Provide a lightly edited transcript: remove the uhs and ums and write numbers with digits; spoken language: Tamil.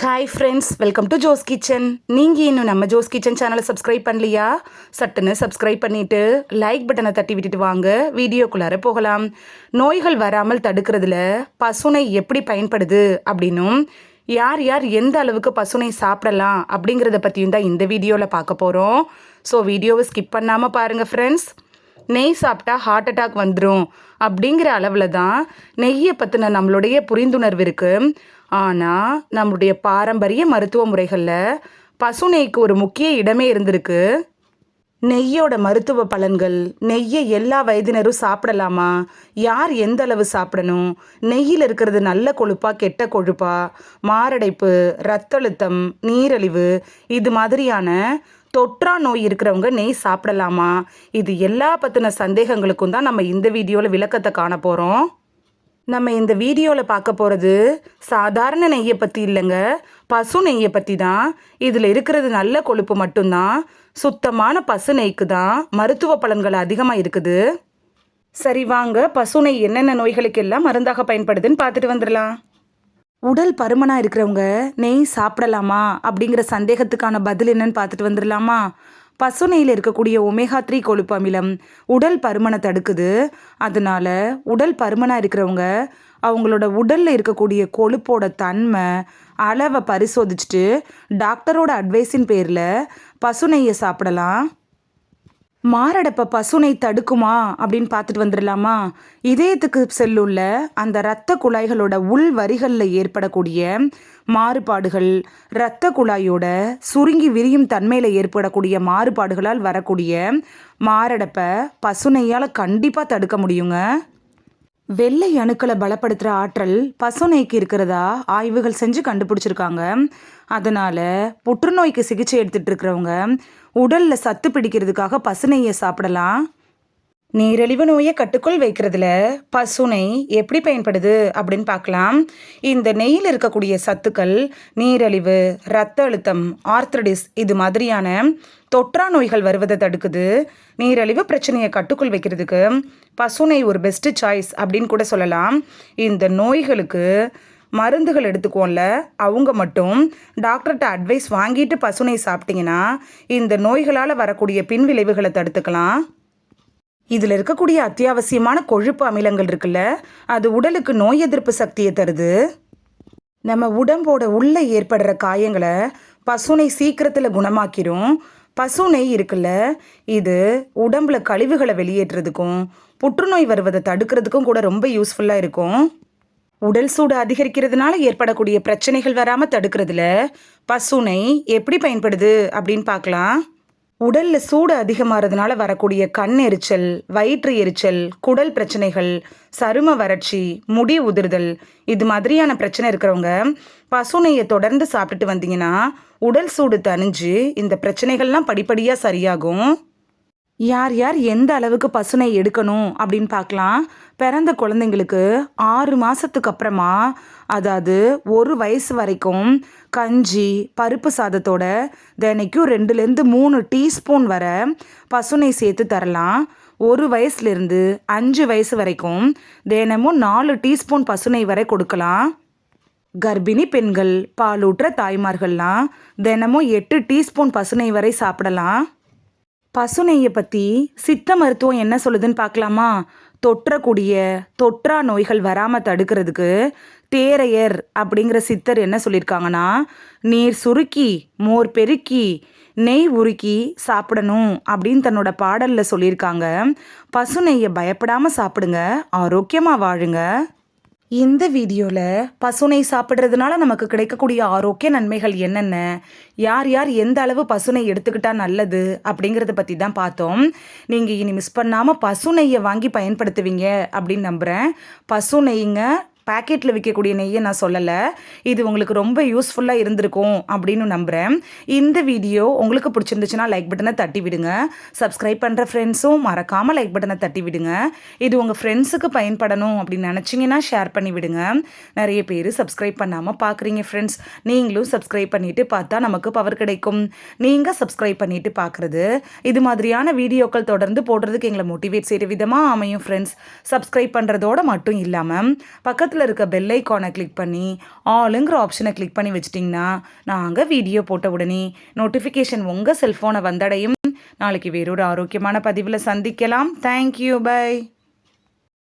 Hi friends, welcome to Jo's kitchen. நீங்கள் இன்னும் நம்ம ஜோஸ் கிச்சன் சேனலை சப்ஸ்கிரைப் பண்ணலையா? சட்டுன்னு சப்ஸ்கிரைப் பண்ணிவிட்டு லைக் பட்டனை தட்டி விட்டுட்டு வாங்க, வீடியோக்குள்ளார போகலாம். நோய்கள் வராமல் தடுக்கிறதுல பசுனை எப்படி பயன்படுது அப்படின்னும், யார் யார் எந்த அளவுக்கு பசுனை சாப்பிடலாம் அப்படிங்கிறத பற்றியும் தான் இந்த வீடியோவில் பார்க்க போகிறோம். ஸோ வீடியோவை ஸ்கிப் பண்ணாமல் பாருங்கள் ஃப்ரெண்ட்ஸ். நெய் சாப்பிட்டா ஹார்ட் அட்டாக் வந்துடும் அப்படிங்கிற அளவில் தான் நெய்யை பற்றின நம்மளுடைய புரிந்துணர்வு இருக்குது. ஆனால் நம்மளுடைய பாரம்பரிய மருத்துவ முறைகளில் பசு நெய்க்கு ஒரு முக்கிய இடமே இருந்திருக்கு. நெய்யோட மருத்துவ பலன்கள், நெய்யை எல்லா வயதினரும் சாப்பிடலாமா, யார் எந்த அளவு சாப்பிடணும், நெய்யில் இருக்கிறது நல்ல கொழுப்பா கெட்ட கொழுப்பா, மாரடைப்பு, இரத்த அழுத்தம், நீரிழிவு, இது மாதிரியான தொற்றா நோய் இருக்கிறவங்க நெய் சாப்பிடலாமா, இது எல்லா பற்றின சந்தேகங்களுக்கும் தான் நம்ம இந்த வீடியோவில் விளக்கத்தை காண போகிறோம். நம்ம இந்த வீடியோவில் பார்க்க போகிறது சாதாரண நெய்யை பற்றி இல்லைங்க, பசு நெய்யை பற்றி தான். இதில் இருக்கிறது நல்ல கொழுப்பு மட்டும்தான். சுத்தமான பசு நெய்க்கு தான் மருத்துவ பலன்கள் அதிகமாக இருக்குது. சரி வாங்க, பசு நெய் என்னென்ன நோய்களுக்கு எல்லாம் மருந்தாக பயன்படுதுன்னு பார்த்துட்டு வந்துடலாம். உடல் பருமனாக இருக்கிறவங்க நெய் சாப்பிடலாமா அப்படிங்கிற சந்தேகத்துக்கான பதில் என்னன்னு பார்த்துட்டு வந்துடலாமா? பசு நெய்யில் இருக்கக்கூடிய ஒமேகா 3 கொழுப்பு அமிலம் உடல் பருமனை தடுக்குது. அதனால உடல் பருமனாக இருக்கிறவங்க அவங்களோட உடலில் இருக்கக்கூடிய கொழுப்போட தன்மை அளவை பரிசோதிச்சுட்டு டாக்டரோட அட்வைஸின் பேரில் பசு நெய்யை சாப்பிடலாம். மாரடைப்பை பசுனை தடுக்குமா அப்படின்னு பார்த்துட்டு வந்துடலாமா? இதயத்துக்கு செல்லுள்ள அந்த இரத்த குழாய்களோட உள் வரிகளில் ஏற்படக்கூடிய மாறுபாடுகள், இரத்த குழாயோட சுருங்கி விரியும் தன்மையில் ஏற்படக்கூடிய மாறுபாடுகளால் வரக்கூடிய மாரடைப்பை பசுனையால் கண்டிப்பாக தடுக்க முடியுங்க. வெள்ளை அணுக்களை பலப்படுத்துகிற ஆற்றல் பசுநெய்க்கு இருக்கிறதா ஆய்வுகள் செஞ்சு கண்டுபிடிச்சிருக்காங்க. அதனால் புற்றுநோய்க்கு சிகிச்சை எடுத்துகிட்டு இருக்கிறவங்க உடலில் சத்து பிடிக்கிறதுக்காக பசுநெய்யை சாப்பிடலாம். நீரிழிவு நோயை கட்டுக்குள் வைக்கிறதுல பசு நெய் எப்படி பயன்படுது அப்படின்னு பார்க்கலாம். இந்த நெய்யில் இருக்கக்கூடிய சத்துக்கள் நீரிழிவு, இரத்த அழுத்தம், ஆர்த்ரடிஸ், இது மாதிரியான தொற்றா நோய்கள் வருவதை தடுக்குது. நீரிழிவு பிரச்சனையை கட்டுக்குள் வைக்கிறதுக்கு பசு நெய் ஒரு பெஸ்ட்டு சாய்ஸ் அப்படின்னு கூட சொல்லலாம். இந்த நோய்களுக்கு மருந்துகள் எடுத்துக்கோம்ல, அவங்க மட்டும் டாக்டர்கிட்ட அட்வைஸ் வாங்கிட்டு பசு நெய் சாப்பிட்டிங்கன்னா இந்த நோய்களால் வரக்கூடிய பின்விளைவுகளை தடுத்துக்கலாம். இதில் இருக்கக்கூடிய அத்தியாவசியமான கொழுப்பு அமிலங்கள் இருக்குல்ல, அது உடலுக்கு நோய் எதிர்ப்பு சக்தியை தருது. நம்ம உடம்போட உள்ளே ஏற்படுற காயங்களை பசுனை சீக்கிரத்தில் குணமாக்கிடும். பசு நெய் இருக்குல்ல, இது உடம்புல கழிவுகளை வெளியேற்றுறதுக்கும் புற்றுநோய் வருவதை தடுக்கிறதுக்கும் கூட ரொம்ப யூஸ்ஃபுல்லாக இருக்கும். உடல் சூடு அதிகரிக்கிறதுனால ஏற்படக்கூடிய பிரச்சனைகள் வராமல் தடுக்கிறதுல பசு நெய் எப்படி பயன்படுது அப்படின்னு பார்க்கலாம். உடலில் சூடு அதிகமாகிறதுனால வரக்கூடிய கண் எரிச்சல், வயிற்று எரிச்சல், குடல் பிரச்சனைகள், சரும வறட்சி, முடி உதிர்தல், இது மாதிரியான பிரச்சனை இருக்கிறவங்க பசு நெய்யை தொடர்ந்து சாப்பிட்டுட்டு வந்தீங்கன்னா உடல் சூடு தணிஞ்சு இந்த பிரச்சனைகள்லாம் படிப்படியாக சரியாகும். யார் யார் எந்த அளவுக்கு பசுனை எடுக்கணும் அப்படின்னு பார்க்கலாம். பிறந்த குழந்தைங்களுக்கு 6 மாதத்துக்கு அப்புறமா, அதாவது 1 வயசு வரைக்கும் கஞ்சி பருப்பு சாதத்தோட தினைக்கும் 2லேருந்து 3 டீஸ்பூன் வர பசுனை சேர்த்து தரலாம். 1 வயசுலேருந்து 5 வயசு வரைக்கும் தினமும் 4 டீஸ்பூன் பசுனை வரை கொடுக்கலாம். கர்ப்பிணி பெண்கள், பாலூற்ற தாய்மார்கள்லாம் தினமும் 8 டீஸ்பூன் பசுனை வரை சாப்பிடலாம். பசு நெய்யை பற்றி சித்த மருத்துவம் என்ன சொல்லுதுன்னு பார்க்கலாமா? தொற்றா நோய்கள் வராமல் தடுக்கிறதுக்கு தேரையர் அப்படிங்கிற சித்தர் என்ன சொல்லியிருக்காங்கன்னா, நீர் சுருக்கி மோர் பெருக்கி நெய் உருக்கி சாப்பிடணும் அப்படின்னு தன்னோட பாடலில் சொல்லியிருக்காங்க. பசு நெய்யை பயப்படாமல் சாப்பிடுங்க, ஆரோக்கியமாக வாழுங்க. இந்த வீடியோவில் பசுனை சாப்பிட்றதுனால நமக்கு கிடைக்கக்கூடிய ஆரோக்கிய நன்மைகள் என்னென்ன, யார் யார் எந்த அளவு பசுனை எடுத்துக்கிட்டால் நல்லது அப்படிங்கிறத பற்றி தான் பார்த்தோம். நீங்கள் இனி மிஸ் பண்ணாமல் பசு நெய்யை வாங்கி பயன்படுத்துவீங்க அப்படின்னு நம்புகிறேன். பசு நெய்ங்க பேக்கெட்டில் விற்கக்கூடிய நெய்யை நான் சொல்லலை. இது உங்களுக்கு ரொம்ப யூஸ்ஃபுல்லாக இருந்திருக்கும் அப்படின்னு நம்புகிறேன். இந்த வீடியோ உங்களுக்கு பிடிச்சிருந்துச்சுன்னா லைக் பட்டனை தட்டி விடுங்க. சப்ஸ்கிரைப் பண்ணுற ஃப்ரெண்ட்ஸும் மறக்காமல் லைக் பட்டனை தட்டி விடுங்க. இது உங்கள் ஃப்ரெண்ட்ஸுக்கு பயன்படணும் அப்படின்னு நினச்சிங்கன்னா ஷேர் பண்ணி விடுங்க. நிறைய பேர் சப்ஸ்கிரைப் பண்ணாமல் பார்க்குறீங்க ஃப்ரெண்ட்ஸ். நீங்களும் சப்ஸ்கிரைப் பண்ணிவிட்டு பார்த்தா நமக்கு பவர் கிடைக்கும். நீங்கள் சப்ஸ்கிரைப் பண்ணிவிட்டு பார்க்குறது இது மாதிரியான வீடியோக்கள் தொடர்ந்து போடுறதுக்கு எங்களை மோட்டிவேட் செய்கிற விதமாக அமையும் ஃப்ரெண்ட்ஸ். சப்ஸ்கிரைப் பண்ணுறதோடு மட்டும் இல்லாமல் பக்கத்தில் பக்கத்தில் இருக்க பெல் ஐக்கானை கிளிக் பண்ணி ஆளுங்கிற ஆப்ஷனை கிளிக் பண்ணி வச்சிட்டிங்கன்னா நாங்கள் வீடியோ போட்ட உடனே நோட்டிஃபிகேஷன் உங்கள் செல்ஃபோனை வந்தடையும். நாளைக்கு வேறொரு ஆரோக்கியமான பதிவில் சந்திக்கலாம். Thank you, by.